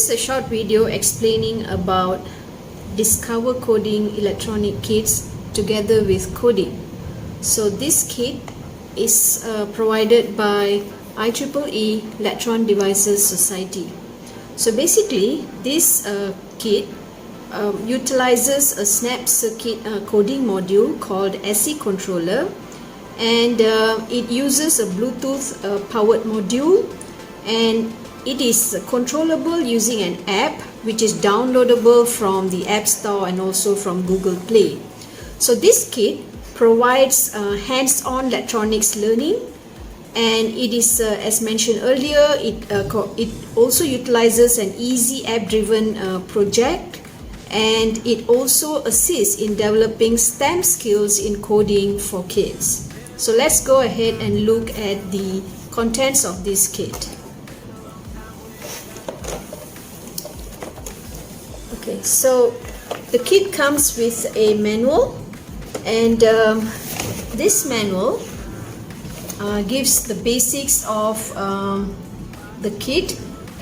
is a short video explaining about Discover Coding Electronic Kits together with coding. So this kit is provided by IEEE Electron Devices Society. So basically this kit utilizes a snap circuit coding module called SE controller, and it uses a Bluetooth powered module, and it is controllable using an app which is downloadable from the App Store and also from Google Play. So this kit provides hands-on electronics learning, and it is as mentioned earlier, it also utilizes an easy app-driven project, and it also assists in developing STEM skills in coding for kids. So let's go ahead and look at the contents of this kit. Okay, so the kit comes with a manual, and this manual gives the basics of the kit,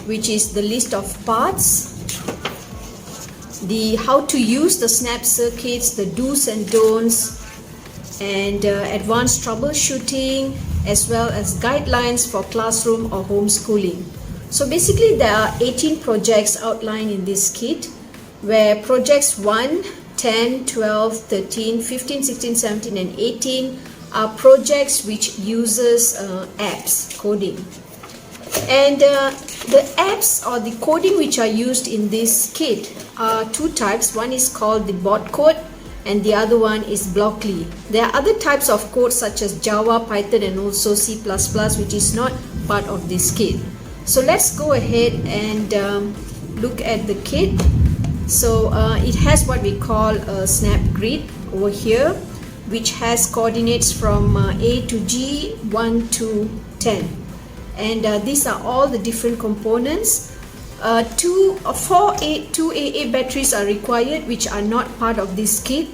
which is the list of parts, the how to use the snap circuits, the do's and don'ts, and advanced troubleshooting, as well as guidelines for classroom or homeschooling. So basically there are 18 projects outlined in this kit, where projects 1, 10, 12, 13, 15, 16, 17 and 18 are projects which uses apps coding. And the apps or the coding which are used in this kit are two types. One is called the bot code and the other one is Blockly. There are other types of code such as Java, Python and also C++, which is not part of this kit. So let's go ahead and look at the kit. So it has what we call a snap grid over here, which has coordinates from A to G, 1 to 10. And these are all the different components. Two AA batteries are required, which are not part of this kit.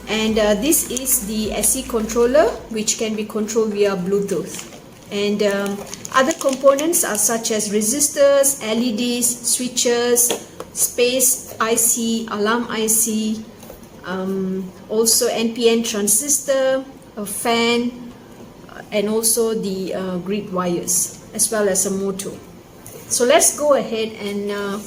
And this is the SE controller, which can be controlled via Bluetooth. And other components are such as resistors, LEDs, switches, space IC, alarm IC, also NPN transistor, a fan, and also the grid wires, as well as a motor. So let's go ahead and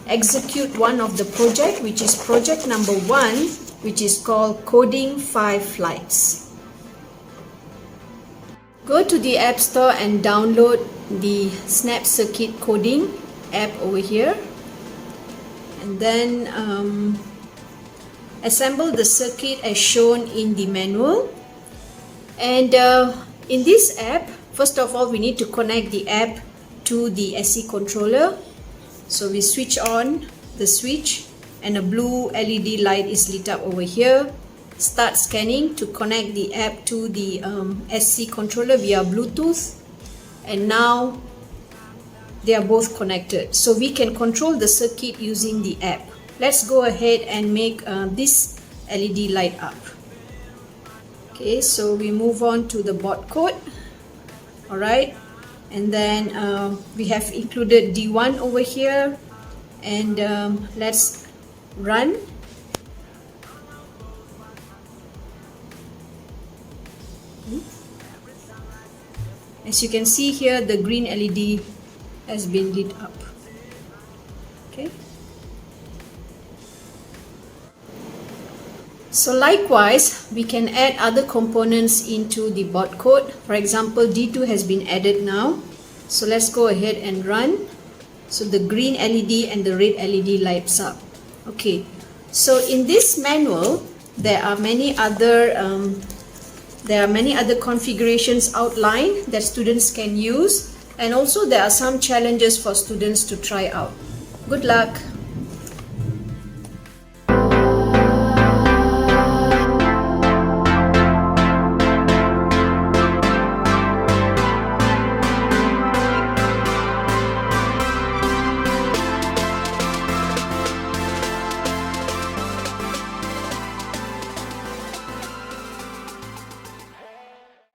execute one of the project, which is project number 1, which is called Coding 5 Flights. Go to the App Store and download the Snap Circuit Coding app over here, and then assemble the circuit as shown in the manual. And in this app, first of all, we need to connect the app to the SE controller. So we switch on the switch and a blue LED light is lit up over here. Start scanning to connect the app to the SE controller via Bluetooth, and now they are both connected. So we can control the circuit using the app. Let's go ahead and make this LED light up. Okay, so we move on to the bot code. Alright, and then we have included D1 over here, and let's run. As you can see here, the green LED has been lit up. Okay. So likewise, we can add other components into the bot code. For example, D2 has been added now. So let's go ahead and run. So the green LED and the red LED lights up. Okay. So in this manual, there are many other configurations outlined that students can use, and also there are some challenges for students to try out. Good luck!